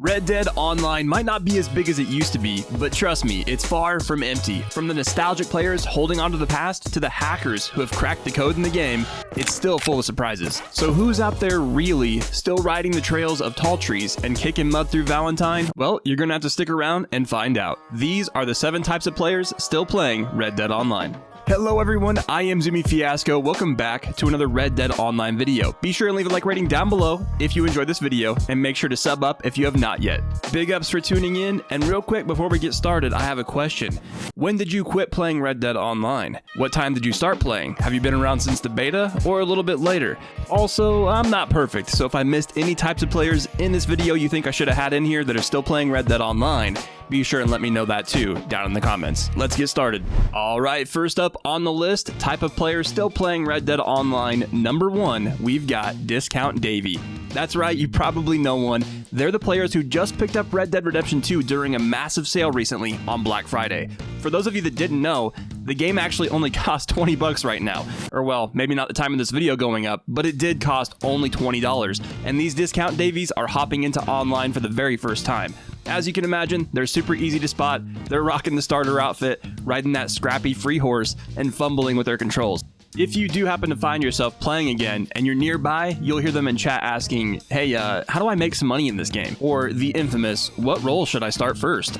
Red Dead Online might not be as big as it used to be, but trust me, it's far from empty. From the nostalgic players holding onto the past to the hackers who have cracked the code in the game, it's still full of surprises. So who's out there really still riding the trails of tall trees and kicking mud through Valentine? Well, you're gonna have to stick around and find out. These are the 7 types of players still playing Red Dead Online. Hello everyone, I am Zumie Fiasco. Welcome back to another Red Dead Online video. Be sure and leave a like rating down below if you enjoyed this video, and make sure to sub up if you have not yet. Big ups for tuning in, and real quick before we get started, I have a question. When did you quit playing Red Dead Online? What time did you start playing? Have you been around since the beta, or a little bit later? Also, I'm not perfect, so if I missed any types of players in this video you think I should have had in here that are still playing Red Dead Online, be sure and let me know that too down in the comments. Let's get started. Alright, first up on the list, type of player still playing Red Dead Online, number 1, we've got Discount Davey. That's right, you probably know one. They're the players who just picked up Red Dead Redemption 2 during a massive sale recently on Black Friday. For those of you that didn't know, the game actually only costs $20 right now. Or well, maybe not the time of this video going up, but it did cost only $20. And these Discount Davies are hopping into online for the very first time. As you can imagine, they're super easy to spot. They're rocking the starter outfit, riding that scrappy free horse, and fumbling with their controls. If you do happen to find yourself playing again and you're nearby, you'll hear them in chat asking, hey, how do I make some money in this game? Or the infamous, what role should I start first?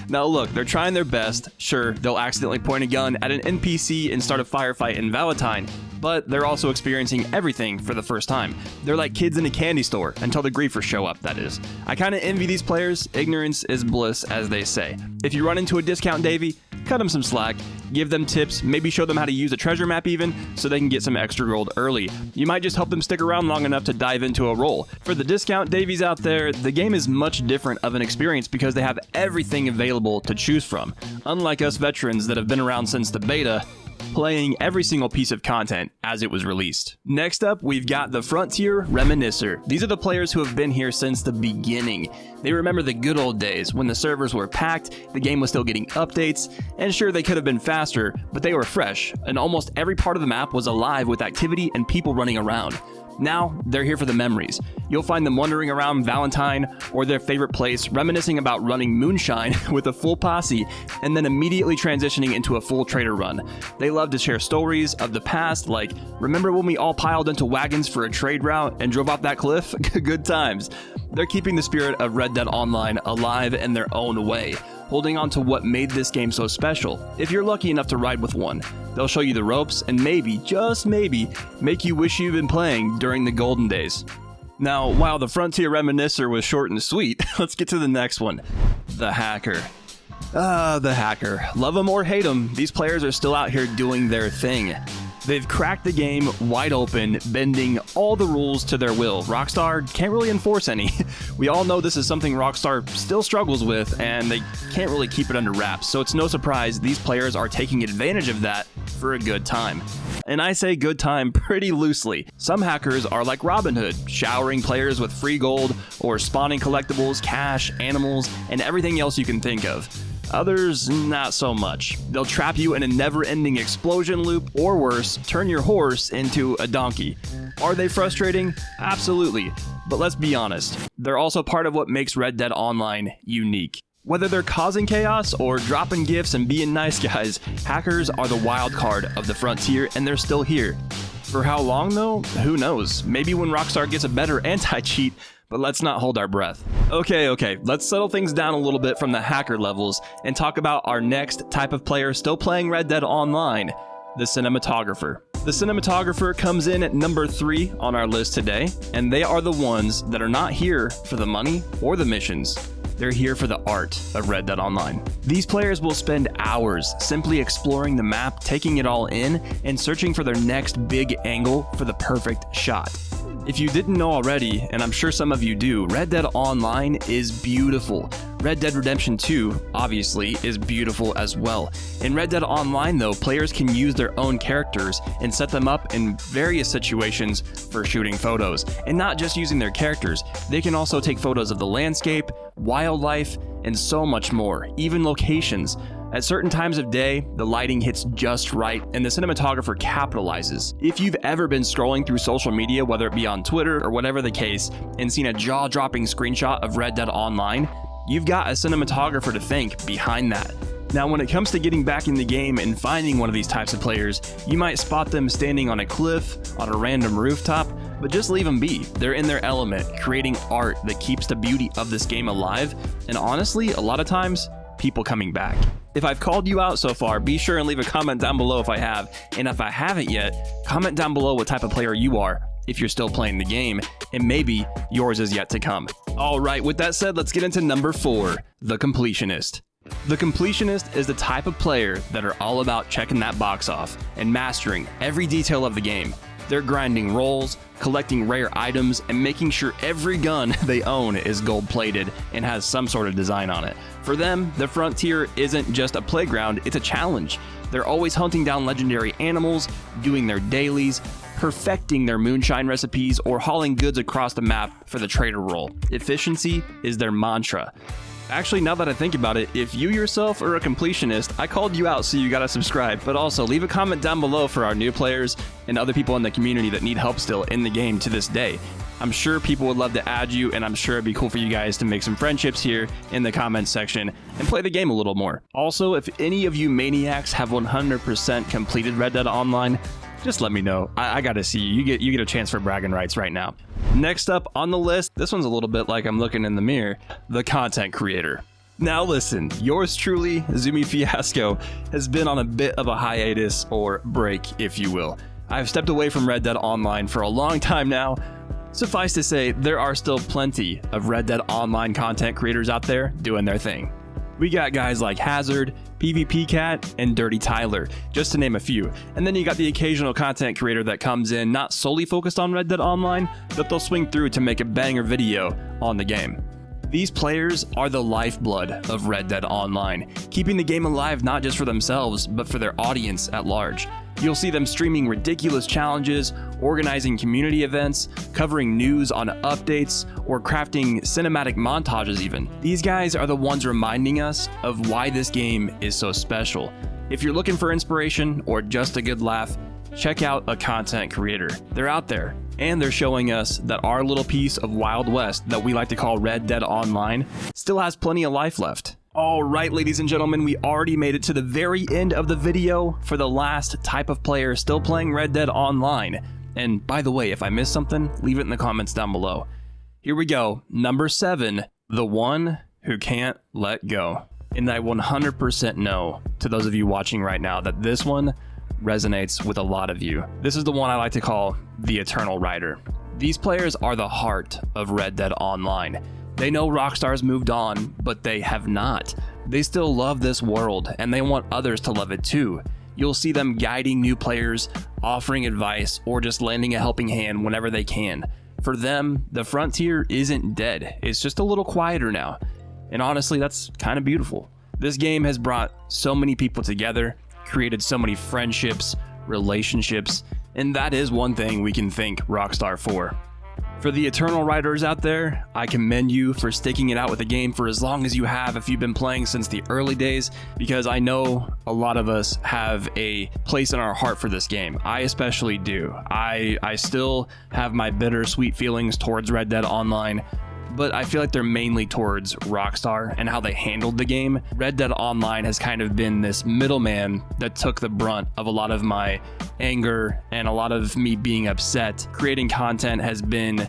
Now look, they're trying their best. Sure, they'll accidentally point a gun at an NPC and start a firefight in Valentine, but they're also experiencing everything for the first time. They're like kids in a candy store, until the griefers show up, that is. I kinda envy these players. Ignorance is bliss, as they say. If you run into a Discount Davey, cut them some slack, give them tips, maybe show them how to use a treasure map even, so they can get some extra gold early. You might just help them stick around long enough to dive into a role. For the Discount Davies out there, the game is much different of an experience because they have everything available to choose from. Unlike us veterans that have been around since the beta, playing every single piece of content as it was released. Next up, we've got the Frontier Reminiscer. These are the players who have been here since the beginning. They remember the good old days when the servers were packed, the game was still getting updates, and sure, they could have been faster, but they were fresh, and almost every part of the map was alive with activity and people running around. Now, they're here for the memories. You'll find them wandering around Valentine or their favorite place, reminiscing about running moonshine with a full posse, and then immediately transitioning into a full trader run. They love to share stories of the past, like, remember when we all piled into wagons for a trade route and drove off that cliff? Good times. They're keeping the spirit of Red Dead Online alive in their own way, holding on to what made this game so special. If you're lucky enough to ride with one, they'll show you the ropes and maybe, just maybe, make you wish you'd been playing during the golden days. Now, while the Frontier Reminiscer was short and sweet, let's get to the next one, the Hacker. The Hacker. Love them or hate them, these players are still out here doing their thing. They've cracked the game wide open, bending all the rules to their will. Rockstar can't really enforce any. We all know this is something Rockstar still struggles with, and they can't really keep it under wraps, so it's no surprise these players are taking advantage of that for a good time. And I say good time pretty loosely. Some hackers are like Robin Hood, showering players with free gold, or spawning collectibles, cash, animals, and everything else you can think of. Others, not so much. They'll trap you in a never-ending explosion loop, or worse, turn your horse into a donkey. Are they frustrating? Absolutely. But let's be honest, they're also part of what makes Red Dead Online unique. Whether they're causing chaos or dropping gifts and being nice guys, hackers are the wild card of the Frontier, and they're still here. For how long though? Who knows? Maybe when Rockstar gets a better anti-cheat, but let's not hold our breath. Okay, let's settle things down a little bit from the hacker levels and talk about our next type of player still playing Red Dead Online, the Cinematographer. The Cinematographer comes in at number 3 on our list today, and they are the ones that are not here for the money or the missions. They're here for the art of Red Dead Online. These players will spend hours simply exploring the map, taking it all in, and searching for their next big angle for the perfect shot. If you didn't know already, and I'm sure some of you do, Red Dead Online is beautiful. Red Dead Redemption 2, obviously, is beautiful as well. In Red Dead Online, though, players can use their own characters and set them up in various situations for shooting photos. And not just using their characters, they can also take photos of the landscape, wildlife, and so much more, even locations. At certain times of day, the lighting hits just right and the cinematographer capitalizes. If you've ever been scrolling through social media, whether it be on Twitter or whatever the case, and seen a jaw-dropping screenshot of Red Dead Online, you've got a cinematographer to thank behind that. Now, when it comes to getting back in the game and finding one of these types of players, you might spot them standing on a cliff, on a random rooftop, but just leave them be. They're in their element, creating art that keeps the beauty of this game alive, and honestly, a lot of times, people coming back. If I've called you out so far, be sure and leave a comment down below if I have, and if I haven't yet, comment down below what type of player you are, if you're still playing the game, and maybe yours is yet to come. Alright, with that said, let's get into number 4, the completionist. The completionist is the type of player that are all about checking that box off and mastering every detail of the game. They're grinding rolls, collecting rare items, and making sure every gun they own is gold-plated and has some sort of design on it. For them, the frontier isn't just a playground, it's a challenge. They're always hunting down legendary animals, doing their dailies, perfecting their moonshine recipes, or hauling goods across the map for the trader role. Efficiency is their mantra. Actually, now that I think about it, if you yourself are a completionist, I called you out, so you gotta subscribe. But also, leave a comment down below for our new players and other people in the community that need help still in the game to this day. I'm sure people would love to add you, and I'm sure it'd be cool for you guys to make some friendships here in the comments section and play the game a little more. Also, if any of you maniacs have 100% completed Red Dead Online, just let me know. I gotta see you. You get a chance for bragging rights right now. Next up on the list, this one's a little bit like I'm looking in the mirror, the content creator. Now listen, yours truly, Zumie Fiasco, has been on a bit of a hiatus or break, if you will. I've stepped away from Red Dead Online for a long time now. Suffice to say, there are still plenty of Red Dead Online content creators out there doing their thing. We got guys like Hazard, PvP Cat, and Dirty Tyler, just to name a few. And then you got the occasional content creator that comes in not solely focused on Red Dead Online, but they'll swing through to make a banger video on the game. These players are the lifeblood of Red Dead Online, keeping the game alive not just for themselves, but for their audience at large. You'll see them streaming ridiculous challenges, organizing community events, covering news on updates, or crafting cinematic montages even. These guys are the ones reminding us of why this game is so special. If you're looking for inspiration or just a good laugh, check out a content creator. They're out there, and they're showing us that our little piece of Wild West that we like to call Red Dead Online still has plenty of life left. Alright, ladies and gentlemen, we already made it to the very end of the video for the last type of player still playing Red Dead Online. And by the way, if I missed something, leave it in the comments down below. Here we go, number 7, the one who can't let go. And I 100% know, to those of you watching right now, that this one resonates with a lot of you. This is the one I like to call the Eternal Rider. These players are the heart of Red Dead Online. They know Rockstar's moved on, but they have not. They still love this world, and they want others to love it too. You'll see them guiding new players, offering advice, or just lending a helping hand whenever they can. For them, the frontier isn't dead, it's just a little quieter now. And honestly, that's kind of beautiful. This game has brought so many people together, created so many friendships, relationships, and that is one thing we can thank Rockstar for. For the Eternal Riders out there, I commend you for sticking it out with the game for as long as you have if you've been playing since the early days, because I know a lot of us have a place in our heart for this game. I especially do. I still have my bittersweet feelings towards Red Dead Online, but I feel like they're mainly towards Rockstar and how they handled the game. Red Dead Online has kind of been this middleman that took the brunt of a lot of my anger and a lot of me being upset. Creating content has been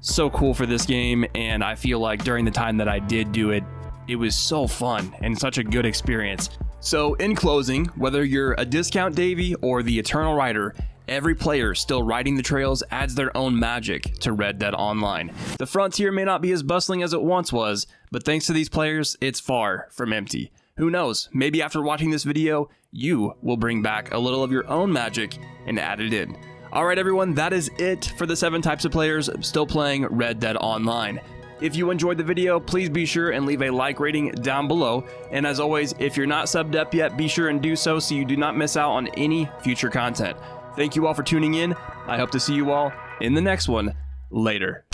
so cool for this game, and I feel like during the time that I did do it, it was so fun and such a good experience. So in closing, whether you're a Discount Davy or the Eternal Rider, every player still riding the trails adds their own magic to Red Dead Online. The frontier may not be as bustling as it once was, but thanks to these players, it's far from empty. Who knows, maybe after watching this video, you will bring back a little of your own magic and add it in. Alright everyone, that is it for the 7 types of players still playing Red Dead Online. If you enjoyed the video, please be sure and leave a like rating down below. And as always, if you're not subbed up yet, be sure and do so you do not miss out on any future content. Thank you all for tuning in. I hope to see you all in the next one. Later.